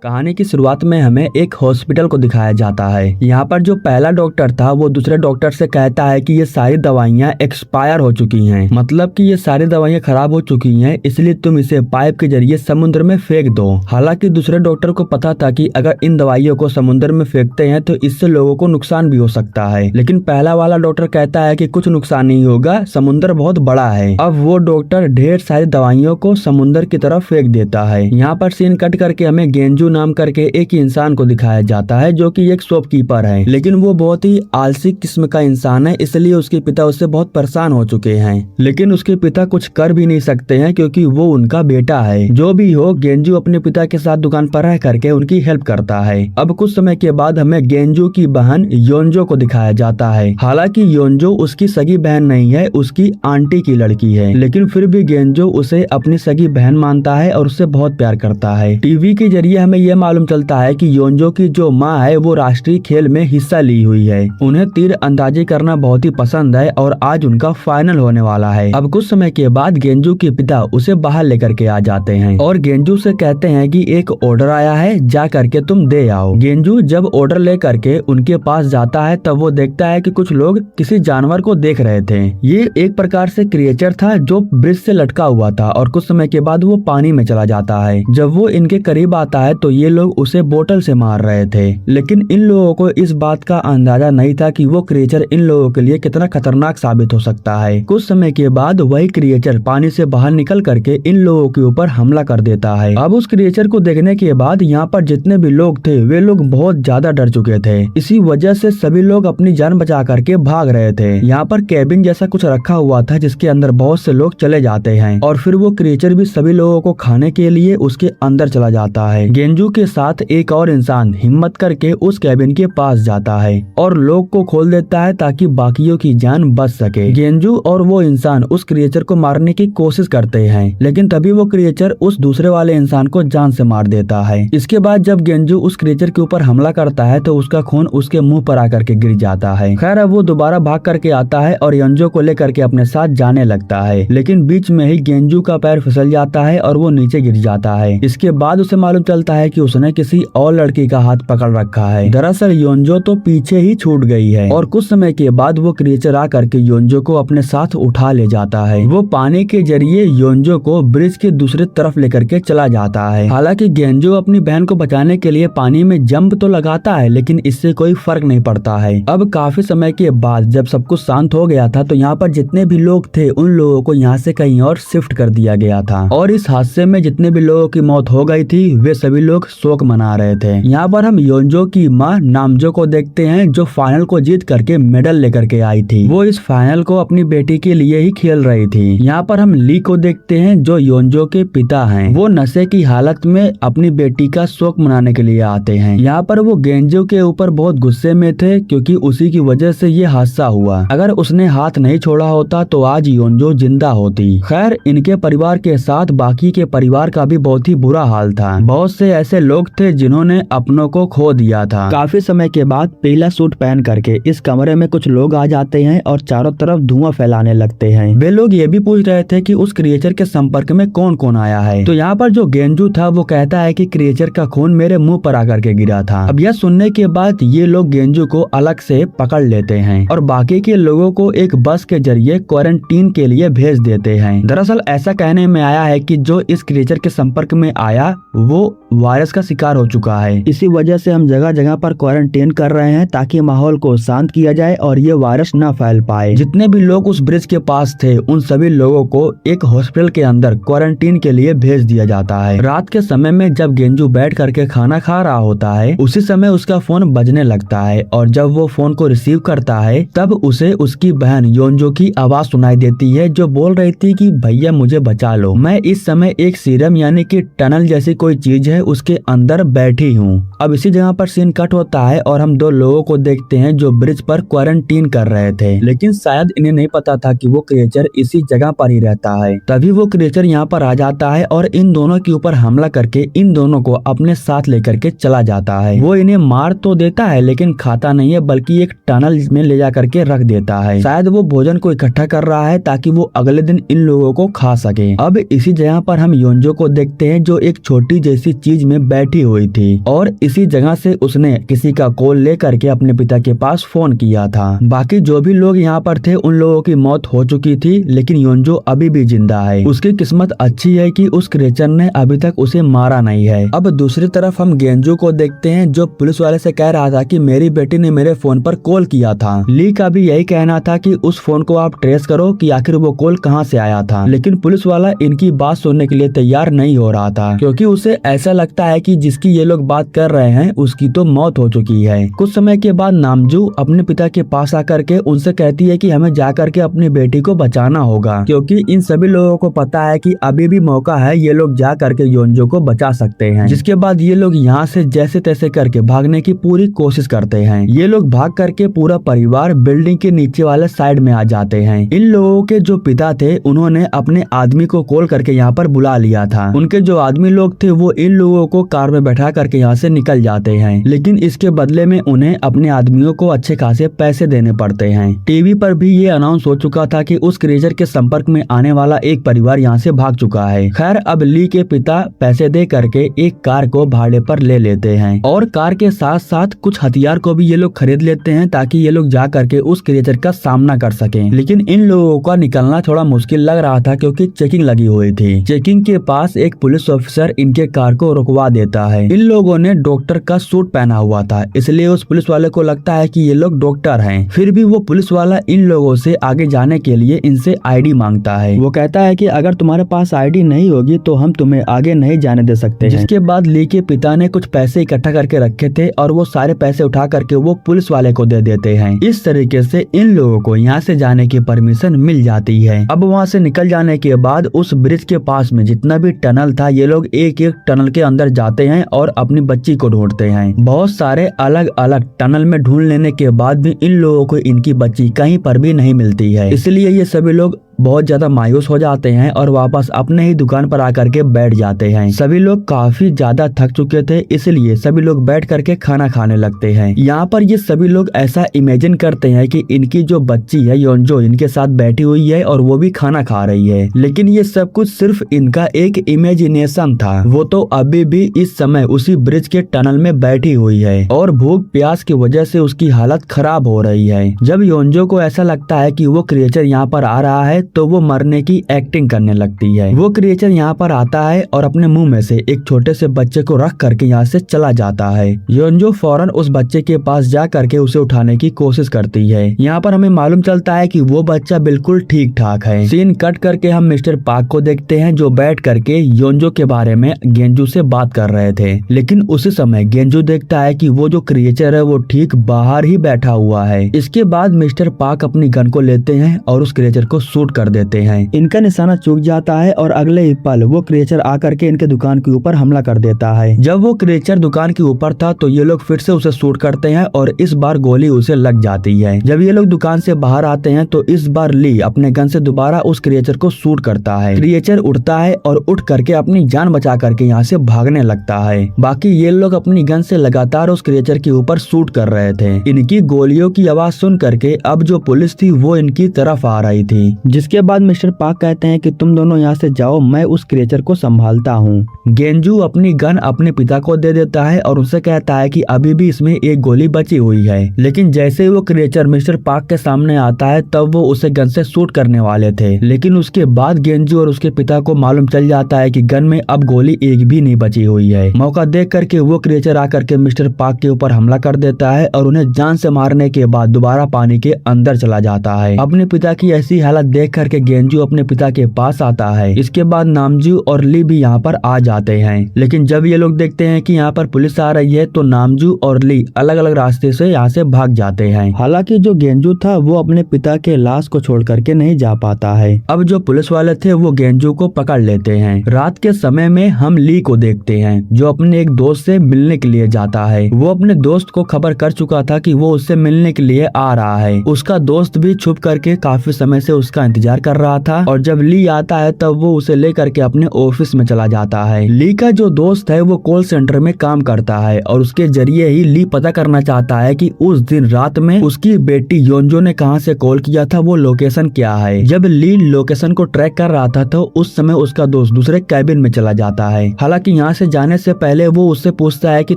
कहानी की शुरुआत में हमें एक हॉस्पिटल को दिखाया जाता है। यहाँ पर जो पहला डॉक्टर था वो दूसरे डॉक्टर से कहता है कि ये सारी दवाइयाँ एक्सपायर हो चुकी हैं, मतलब कि ये सारी दवाइयाँ खराब हो चुकी हैं, इसलिए तुम इसे पाइप के जरिए समुद्र में फेंक दो। हालांकि दूसरे डॉक्टर को पता था कि अगर इन दवाइयों को समुद्र में फेंकते हैं तो इससे लोगों को नुकसान भी हो सकता है, लेकिन पहला वाला डॉक्टर कहता है कि कुछ नुकसान नहीं होगा, समुद्र बहुत बड़ा है। अब वो डॉक्टर ढेर सारी दवाइयों को समुद्र की तरफ फेंक देता है। यहाँ पर सीन कट करके हमें गेंजू नाम करके एक इंसान को दिखाया जाता है जो कि एक शॉपकीपर है, लेकिन वो बहुत ही आलसी किस्म का इंसान है, इसलिए उसके पिता उससे बहुत परेशान हो चुके हैं। लेकिन उसके पिता कुछ कर भी नहीं सकते हैं क्योंकि वो उनका बेटा है। जो भी हो, गेंजू अपने पिता के साथ दुकान पर रह करके उनकी हेल्प करता है। अब कुछ समय के बाद हमें गेंजू की बहन योंजो को दिखाया जाता है। हालांकि योंजो उसकी सगी बहन नहीं है, उसकी आंटी की लड़की है, लेकिन फिर भी गेंजो उसे अपनी सगी बहन मानता है और उससे बहुत प्यार करता है। टीवी के जरिए हमें यह मालूम चलता है कि योंजो की जो माँ है वो राष्ट्रीय खेल में हिस्सा ली हुई है। उन्हें तीर अंदाजी करना बहुत ही पसंद है और आज उनका फाइनल होने वाला है। अब कुछ समय के बाद गेंजू के पिता उसे बाहर लेकर के आ जाते हैं और गेंजू से कहते हैं कि एक ऑर्डर आया है, जा करके तुम दे आओ। गेंजू जब ऑर्डर ले करके उनके पास जाता है तब वो देखता है कि कुछ लोग किसी जानवर को देख रहे थे। ये एक प्रकार से क्रिएचर था जो ब्रिज से लटका हुआ था और कुछ समय के बाद वो पानी में चला जाता है। जब वो इनके करीब आता है तो ये लोग उसे बोतल से मार रहे थे, लेकिन इन लोगों को इस बात का अंदाजा नहीं था कि वो क्रिएचर इन लोगों के लिए कितना खतरनाक साबित हो सकता है। कुछ समय के बाद वही क्रिएचर पानी से बाहर निकल करके इन लोगों के ऊपर हमला कर देता है। अब उस क्रिएचर को देखने के बाद यहाँ पर जितने भी लोग थे वे लोग बहुत ज्यादा डर चुके थे। इसी वजह से सभी लोग अपनी जान बचा करके भाग रहे थे। यहाँ पर कैबिन जैसा कुछ रखा हुआ था जिसके अंदर बहुत से लोग चले जाते हैं और फिर वो क्रिएचर भी सभी लोगों को खाने के लिए उसके अंदर चला जाता है। गेंजू के साथ एक और इंसान हिम्मत करके उस कैबिन के पास जाता है और लॉक को खोल देता है ताकि बाकियों की जान बच सके। गेंजू और वो इंसान उस क्रिएचर को मारने की कोशिश करते हैं, लेकिन तभी वो क्रिएचर उस दूसरे वाले इंसान को जान से मार देता है। इसके बाद जब गेंजू उस क्रिएचर के ऊपर हमला करता है तो उसका खून उसके मुंह पर आकर के गिर जाता है। खैर अब वो दोबारा भाग करके आता है और योंजो को लेकर के अपने साथ जाने लगता है, लेकिन बीच में ही गेंजू का पैर फिसल जाता है और वो नीचे गिर जाता है। इसके बाद उसे मालूम चलता है कि उसने किसी और लड़की का हाथ पकड़ रखा है। दरअसल योंजो तो पीछे ही छूट गई है और कुछ समय के बाद वो क्रिएचर आकर के योंजो को अपने साथ उठा ले जाता है। वो पानी के जरिए योंजो को ब्रिज के दूसरे तरफ लेकर के चला जाता है। हालांकि गेंजो अपनी बहन को बचाने के लिए पानी में जंप तो लगाता है, लेकिन इससे कोई फर्क नहीं पड़ता है। अब काफी समय के बाद जब सब कुछ शांत हो गया था तो यहाँ पर जितने भी लोग थे उन लोगों को यहाँ से कहीं और शिफ्ट कर दिया गया था और इस हादसे में जितने भी लोगों की मौत हो गई थी वे सभी लोग शोक मना रहे थे। यहाँ पर हम योंजो की माँ नामजो को देखते हैं जो फाइनल को जीत करके मेडल लेकर के आई थी। वो इस फाइनल को अपनी बेटी के लिए ही खेल रही थी। यहाँ पर हम ली को देखते हैं जो योंजो के पिता हैं। वो नशे की हालत में अपनी बेटी का शोक मनाने के लिए आते हैं। यहाँ पर वो गेंजो के ऊपर बहुत गुस्से में थे क्योंकि उसी की वजह से ये हादसा हुआ। अगर उसने हाथ नहीं छोड़ा होता तो आज योंजो जिंदा होती। खैर इनके परिवार के साथ बाकी के परिवार का भी बहुत ही बुरा हाल था। बहुत से ऐसे लोग थे जिन्होंने अपनों को खो दिया था। काफी समय के बाद पीला सूट पहन करके इस कमरे में कुछ लोग आ जाते हैं और चारों तरफ धुआं फैलाने लगते हैं। वे लोग ये भी पूछ रहे थे कि उस क्रिएचर के संपर्क में कौन कौन आया है। तो यहाँ पर जो गेंजू था वो कहता है कि क्रिएचर का खून मेरे मुंह पर आकर के गिरा था। अब यह सुनने के बाद ये लोग गेंजू को अलग से पकड़ लेते हैं और बाकी के लोगों को एक बस के जरिए क्वारंटीन के लिए भेज देते हैं। दरअसल ऐसा कहने में आया है कि जो इस क्रिएचर के संपर्क में आया वो वायरस का शिकार हो चुका है। इसी वजह से हम जगह जगह पर क्वारंटीन कर रहे हैं ताकि माहौल को शांत किया जाए और ये वायरस न फैल पाए। जितने भी लोग उस ब्रिज के पास थे उन सभी लोगों को एक हॉस्पिटल के अंदर क्वारंटीन के लिए भेज दिया जाता है। रात के समय में जब गेंजू बैठ करके खाना खा रहा होता है उसी समय उसका फोन बजने लगता है और जब वो फोन को रिसीव करता है तब उसे उसकी बहन योंजो की आवाज सुनाई देती है जो बोल रही थी कि भैया मुझे बचा लो, मैं इस समय एक सीरम यानी कि टनल जैसी कोई चीज है उसके अंदर बैठी हूँ। अब इसी जगह पर सीन कट होता है और हम दो लोगों को देखते हैं जो ब्रिज पर क्वारंटीन कर रहे थे, लेकिन शायद इन्हें नहीं पता था कि वो क्रिएचर इसी जगह पर ही रहता है। तभी वो क्रिएचर यहाँ पर आ जाता है और इन दोनों के ऊपर हमला करके इन दोनों को अपने साथ लेकर के चला जाता है। वो इन्हें मार तो देता है लेकिन खाता नहीं है बल्कि एक टनल में ले जा करके रख देता है। शायद वो भोजन को इकट्ठा कर रहा है ताकि वो अगले दिन इन लोगों को खा सके। अब इसी जगह पर हम योंजो को देखते हैं जो एक छोटी जैसी चीज में बैठी हुई थी और इसी जगह से उसने किसी का कॉल लेकर के अपने पिता के पास फोन किया था। बाकी जो भी लोग यहाँ पर थे उन लोगों की मौत हो चुकी थी, लेकिन योंजो अभी भी जिंदा है। उसकी किस्मत अच्छी है कि उस क्रिएचर ने अभी तक उसे मारा नहीं है। अब दूसरी तरफ हम गेंजू को देखते हैं, जो पुलिस वाले से कह रहा था कि मेरी बेटी ने मेरे फोन पर कॉल किया था। ली का भी यही कहना था कि उस फोन को आप ट्रेस करो कि आखिर वो कॉल कहाँ से आया था, लेकिन पुलिस वाला इनकी बात सुनने के लिए तैयार नहीं हो रहा था, क्योंकि उसे ऐसा लगता है कि जिसकी ये लोग बात कर रहे हैं उसकी तो मौत हो चुकी है। कुछ समय के बाद नामजू अपने पिता के पास आकर के उनसे कहती है कि हमें जाकर के अपनी बेटी को बचाना होगा, क्योंकि इन सभी लोगों को पता है कि अभी भी मौका है, ये लोग जा करके योंजो को बचा सकते हैं। जिसके बाद ये लोग यहाँ से जैसे तैसे करके भागने की पूरी कोशिश करते हैं। ये लोग भाग करके पूरा परिवार बिल्डिंग के नीचे वाले साइड में आ जाते हैं। इन लोगों के जो पिता थे उन्होंने अपने आदमी को कॉल करके यहाँ पर बुला लिया था। उनके जो आदमी लोग थे वो इन लोगों को कार में बैठा करके यहाँ से निकल जाते हैं, लेकिन इसके बदले में उन्हें अपने आदमियों को अच्छे खासे पैसे देने पड़ते हैं। टीवी पर भी ये अनाउंस हो चुका था कि उस क्रिएचर के संपर्क में आने वाला एक परिवार यहाँ से भाग चुका है। खैर अब ली के पिता पैसे दे करके एक कार को भाड़े पर ले लेते हैं और कार के साथ साथ कुछ हथियार को भी ये लोग खरीद लेते हैं ताकि ये लोग जा करके उस क्रिएचर का सामना कर सकें। लेकिन इन लोगों का निकलना थोड़ा मुश्किल लग रहा था, क्योंकि चेकिंग लगी हुई थी। चेकिंग के पास एक पुलिस ऑफिसर इनके कार को रुकवा देता है। इन लोगों ने डॉक्टर का सूट पहना हुआ था, इसलिए उस पुलिस वाले को लगता है कि ये लोग डॉक्टर हैं। फिर भी वो पुलिस वाला इन लोगों से आगे जाने के लिए इनसे आईडी मांगता है। वो कहता है कि अगर तुम्हारे पास आईडी नहीं होगी तो हम तुम्हें आगे नहीं जाने दे सकते हैं। जिसके बाद ली के पिता ने कुछ पैसे इकट्ठा करके रखे थे और वो सारे पैसे उठा करके वो पुलिस वाले को दे देते हैं। इस तरीके से इन लोगों को यहाँ से जाने की परमिशन मिल जाती है। अब वहाँ से निकल जाने के बाद उस ब्रिज के पास में जितना भी टनल था ये लोग एक एक टनल के अंदर जाते हैं और अपनी बच्ची को ढूंढते हैं। बहुत सारे अलग अलग टनल में ढूंढ लेने के बाद भी इन लोगों को इनकी बच्ची कहीं पर भी नहीं मिलती है, इसलिए ये सभी लोग बहुत ज्यादा मायूस हो जाते हैं और वापस अपने ही दुकान पर आकर के बैठ जाते हैं। सभी लोग काफी ज्यादा थक चुके थे, इसलिए सभी लोग बैठ करके खाना खाने लगते हैं। यहाँ पर ये सभी लोग ऐसा इमेजिन करते हैं कि इनकी जो बच्ची है योंजो इनके साथ बैठी हुई है और वो भी खाना खा रही है, लेकिन ये सब कुछ सिर्फ इनका एक इमेजिनेशन था। वो तो अभी भी इस समय उसी ब्रिज के टनल में बैठी हुई है और भूख प्यास की वजह से उसकी हालत खराब हो रही है। जब योंजो को ऐसा लगता है कि वो क्रिएचर यहाँ पर आ रहा है तो वो मरने की एक्टिंग करने लगती है। वो क्रिएचर यहाँ पर आता है और अपने मुंह में से एक छोटे से बच्चे को रख करके यहाँ से चला जाता है। योंजो फौरन उस बच्चे के पास जा करके उसे उठाने की कोशिश करती है। यहाँ पर हमें मालूम चलता है कि वो बच्चा बिल्कुल ठीक ठाक है। सीन कट करके हम मिस्टर पार्क को देखते हैं, जो बैठ करके योंजो के बारे में गेंजू से बात कर रहे थे। लेकिन उसी समय गेंजू देखता है कि वो जो क्रिएचर है वो ठीक बाहर ही बैठा हुआ है। इसके बाद मिस्टर पार्क अपनी गन को लेते हैं और उस क्रिएचर को शूट कर देते हैं। इनका निशाना चूक जाता है और अगले ही पल वो क्रिएचर आकर के इनके दुकान के ऊपर हमला कर देता है। जब वो क्रिएचर दुकान के ऊपर था तो ये लोग फिर से उसे शूट करते हैं और इस बार गोली उसे लग जाती है। जब ये लोग दुकान से बाहर आते हैं तो इस बार ली अपने गन से दोबारा उस क्रिएचर को शूट करता है। क्रिएचर उठता है और उठ करके अपनी जान बचा करके यहाँ से भागने लगता है। बाकी ये लोग अपनी गन से लगातार उस क्रिएचर के ऊपर शूट कर रहे थे। इनकी गोलियों की आवाज सुन करके अब जो पुलिस थी वो इनकी तरफ आ रही थी। जिसके बाद मिस्टर पार्क कहते हैं कि तुम दोनों यहाँ से जाओ, मैं उस क्रिएचर को संभालता हूँ। गेंजू अपनी गन अपने पिता को दे देता है और उनसे कहता है कि अभी भी इसमें एक गोली बची हुई है। लेकिन जैसे ही वो क्रिएचर मिस्टर पार्क के सामने आता है तब वो उसे गन से शूट करने वाले थे, लेकिन उसके बाद गेंजू और उसके पिता को मालूम चल जाता है कि गन में अब गोली एक भी नहीं बची हुई है। मौका देख करके वो क्रिएचर आकर के मिस्टर पार्क के ऊपर हमला कर देता है और उन्हें जान से मारने के बाद दोबारा पानी के अंदर चला जाता है। अपने पिता की ऐसी हालत देख करके गेंजू अपने पिता के पास आता है। इसके बाद नामजू और ली भी यहाँ पर आ जाते हैं, लेकिन जब ये लोग देखते हैं कि यहाँ पर पुलिस आ रही है तो नामजू और ली अलग अलग रास्ते से यहाँ से भाग जाते हैं। हालांकि जो गेंजू था वो अपने पिता के लाश को छोड़ करके नहीं जा पाता है। अब जो पुलिस वाले थे वो गेंजू को पकड़ लेते हैं। रात के समय में हम ली को देखते हैं जो अपने एक दोस्त से मिलने के लिए जाता है। वो अपने दोस्त को खबर कर चुका था कि वो उससे मिलने के लिए आ रहा है। उसका दोस्त भी छुप करके काफी समय से उसका इंतजार इंतजार कर रहा था और जब ली आता है तब वो उसे लेकर के अपने ऑफिस में चला जाता है। ली का जो दोस्त है वो कॉल सेंटर में काम करता है और उसके जरिए ही ली पता करना चाहता है कि उस दिन रात में उसकी बेटी योंजो ने कहां से कॉल किया था, वो लोकेशन क्या है। जब ली लोकेशन को ट्रैक कर रहा था तो उस समय उसका दोस्त दूसरे कैबिन में चला जाता है। हालांकि यहाँ से जाने से पहले वो उससे पूछता है कि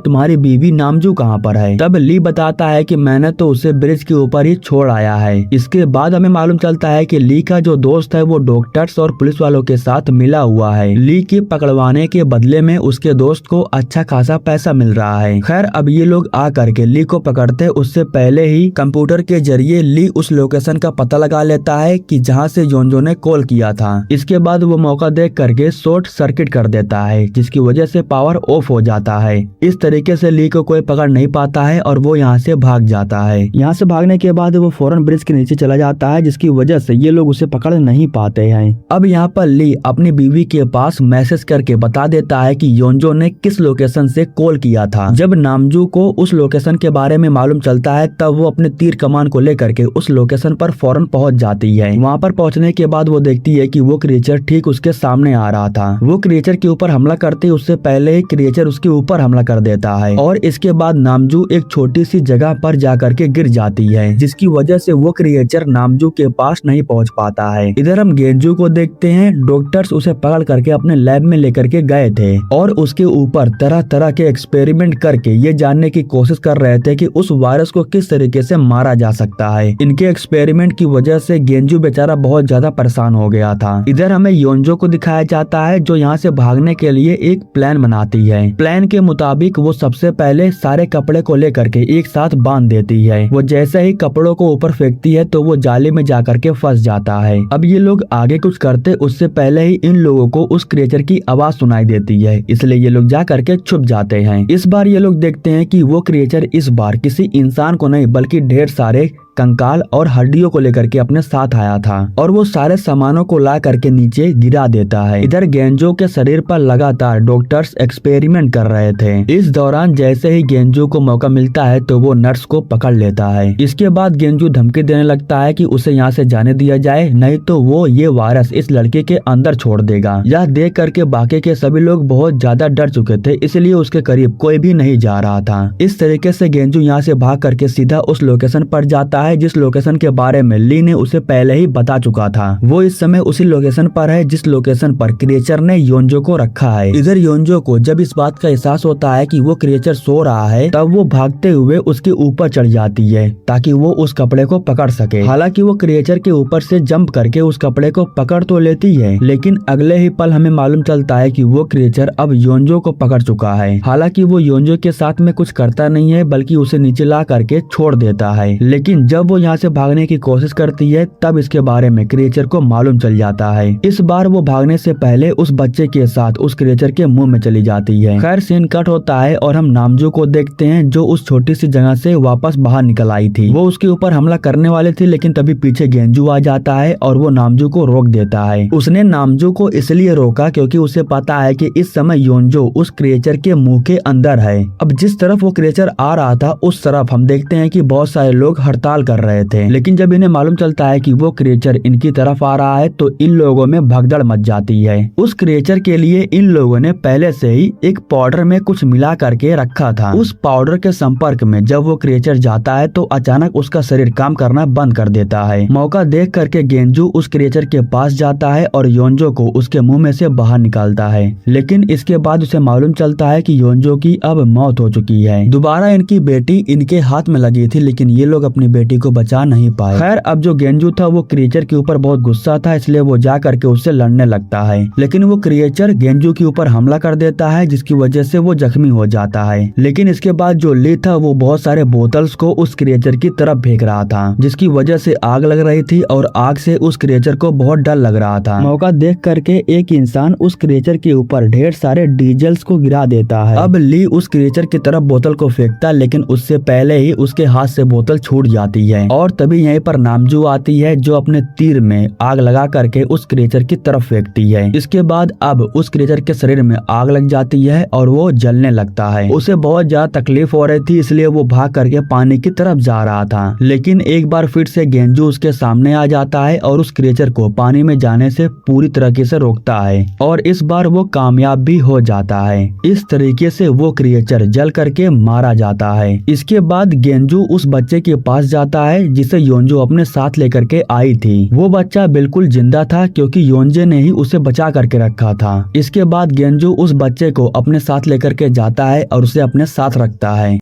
तुम्हारी बीवी नामजू कहाँ पर है। तब ली बताता है कि मैंने तो उसे ब्रिज के ऊपर ही छोड़ आया है। इसके बाद हमें मालूम चलता है कि ली का जो दोस्त है वो डॉक्टर्स और पुलिस वालों के साथ मिला हुआ है। ली के पकड़वाने के बदले में उसके दोस्त को अच्छा खासा पैसा मिल रहा है। खैर अब ये लोग आ करके ली को पकड़ते उससे पहले ही कंप्यूटर के जरिए ली उस लोकेशन का पता लगा लेता है कि जहाँ से योंजो ने कॉल किया था। इसके बाद वो मौका देख करके शॉर्ट सर्किट कर देता है जिसकी वजह से पावर ऑफ हो जाता है। इस तरीके से ली को कोई पकड़ नहीं पाता है और वो यहाँ से भाग जाता है। यहाँ से भागने के बाद वो फौरन ब्रिज के नीचे चला जाता है जिसकी वजह से ये लोग उसे पकड़ नहीं पाते हैं। अब यहाँ पर ली अपनी बीवी के पास मैसेज करके बता देता है कि योंजो ने किस लोकेशन से कॉल किया था। जब नामजू को उस लोकेशन के बारे में मालूम चलता है तब वो अपने तीर कमान को लेकर के उस लोकेशन पर फौरन पहुंच जाती है। वहाँ पर पहुंचने के बाद वो देखती है कि वो क्रिएचर ठीक उसके सामने आ रहा था। वो क्रिएचर के ऊपर हमला करते उससे पहले ही क्रिएचर उसके ऊपर हमला कर देता है और इसके बाद नामजू एक छोटी सी जगह पर जाकर के गिर जाती है जिसकी वजह से वो क्रिएचर नामजू के पास नहीं पहुंच पाता है। इधर हम गेंजू को देखते हैं। डॉक्टर्स उसे पकड़ करके अपने लैब में लेकर के गए थे और उसके ऊपर तरह तरह के एक्सपेरिमेंट करके ये जानने की कोशिश कर रहे थे कि उस वायरस को किस तरीके से मारा जा सकता है। इनके एक्सपेरिमेंट की वजह से गेंजू बेचारा बहुत ज्यादा परेशान हो गया था। इधर हमें योंजो को दिखाया जाता है जो यहाँ से भागने के लिए एक प्लान बनाती है। प्लान के मुताबिक वो सबसे पहले सारे कपड़े को लेकर के एक साथ बांध देती है। वो जैसे ही कपड़ों को ऊपर फेंकती है तो वो जाली में जाकर के फंस जाता है। अब ये लोग आगे कुछ करते उससे पहले ही इन लोगों को उस क्रिएचर की आवाज सुनाई देती है, इसलिए ये लोग जा करके छुप जाते हैं। इस बार ये लोग देखते हैं कि वो क्रिएचर इस बार किसी इंसान को नहीं बल्कि ढेर सारे कंकाल और हड्डियों को लेकर के अपने साथ आया था और वो सारे सामानों को ला करके नीचे गिरा देता है। इधर गेंजो के शरीर पर लगातार डॉक्टर्स एक्सपेरिमेंट कर रहे थे। इस दौरान जैसे ही गेंजो को मौका मिलता है तो वो नर्स को पकड़ लेता है। इसके बाद गेंजो धमकी देने लगता है कि उसे यहाँ से जाने दिया जाए, नहीं तो वो ये वायरस इस लड़के के अंदर छोड़ देगा। यह देख करके बाकी के सभी लोग बहुत ज्यादा डर चुके थे, इसलिए उसके करीब कोई भी नहीं जा रहा था। इस तरीके से गेंजो यहाँ से भाग करके सीधा उस लोकेशन पर जाता है जिस लोकेशन के बारे में ली ने उसे पहले ही बता चुका था। वो इस समय उसी लोकेशन पर है जिस लोकेशन पर क्रिएचर ने योंजो को रखा है। इधर योंजो को जब इस बात का एहसास होता है कि वो क्रिएचर सो रहा है तब वो भागते हुए उसके ऊपर चढ़ जाती है ताकि वो उस कपड़े को पकड़ सके। हालांकि वो क्रिएचर के ऊपर से जंप करके उस कपड़े को पकड़ तो लेती है, लेकिन अगले ही पल हमें मालूम चलता है कि वो क्रिएचर अब योंजो को पकड़ चुका है। हालांकि वो योंजो के साथ में कुछ करता नहीं है बल्कि उसे नीचे ला करके छोड़ देता है। लेकिन जब वो यहाँ से भागने की कोशिश करती है तब इसके बारे में क्रिएचर को मालूम चल जाता है। इस बार वो भागने से पहले उस बच्चे के साथ उस क्रिएचर के मुंह में चली जाती है। खैर सीन कट होता है और हम नामजू को देखते हैं जो उस छोटी सी जगह से वापस बाहर निकल आई थी। वो उसके ऊपर हमला करने वाले थे लेकिन तभी पीछे गेंजू आ जाता है और वो नामजू को रोक देता है। उसने नामजू को इसलिए रोका क्योंकि उसे पता है कि इस समय योंजो उस क्रिएचर के मुंह के अंदर है। अब जिस तरफ वो क्रिएचर आ रहा था उस तरफ हम देखते हैं कि बहुत सारे लोग हड़ताल कर रहे थे, लेकिन जब इन्हें मालूम चलता है कि वो क्रिएचर इनकी तरफ आ रहा है तो इन लोगों में भगदड़ मच जाती है। उस क्रिएचर के लिए इन लोगों ने पहले से ही एक पाउडर में कुछ मिला करके रखा था। उस पाउडर के संपर्क में जब वो क्रिएचर जाता है तो अचानक उसका शरीर काम करना बंद कर देता है। मौका देख करके गेंजू उस क्रिएचर के पास जाता है और योंजो को उसके मुंह में से बाहर निकालता है, लेकिन इसके बाद उसे मालूम चलता है कि योंजो की अब मौत हो चुकी है। दोबारा इनकी बेटी इनके हाथ में लगी थी लेकिन ये लोग अपनी बेटी को बचा नहीं पाए। खैर अब जो गेंजू था वो क्रिएचर के ऊपर बहुत गुस्सा था, इसलिए वो जा करके उससे लड़ने लगता है, लेकिन वो क्रिएचर गेंजू के ऊपर हमला कर देता है जिसकी वजह से वो जख्मी हो जाता है। लेकिन इसके बाद जो ली था वो बहुत सारे बोतल्स को उस क्रिएचर की तरफ फेंक रहा था जिसकी वजह से आग लग रही थी और आग से उस क्रिएचर को बहुत डर लग रहा था। मौका देख करके एक इंसान उस क्रिएचर के ऊपर ढेर सारे डीजल्स को गिरा देता है। अब ली उस क्रिएचर की तरफ बोतल को फेंकता लेकिन उससे पहले ही उसके हाथ से बोतल छूट जाती जाती है और तभी यहीं पर नामजू आती है जो अपने तीर में आग लगा करके उस क्रिएचर की तरफ फेंकती है। इसके बाद अब उस क्रिएचर के शरीर में आग लग जाती है और वो जलने लगता है। उसे बहुत ज्यादा तकलीफ हो रही थी, इसलिए वो भाग करके पानी की तरफ जा रहा था, लेकिन एक बार फिर से गेंजू उसके सामने आ जाता है और उस क्रिएचर को पानी में जाने से पूरी तरीके से रोकता है और इस बार वो कामयाब भी हो जाता है। इस तरीके से वो क्रिएचर जल करके मारा जाता है। इसके बाद गेंजू उस बच्चे के पास जाता है जिसे योंजो अपने साथ लेकर के आई थी। वो बच्चा बिल्कुल जिंदा था क्योंकि योंजे ने ही उसे बचा करके रखा था। इसके बाद गेंजू उस बच्चे को अपने साथ लेकर के जाता है और उसे अपने साथ रखता है।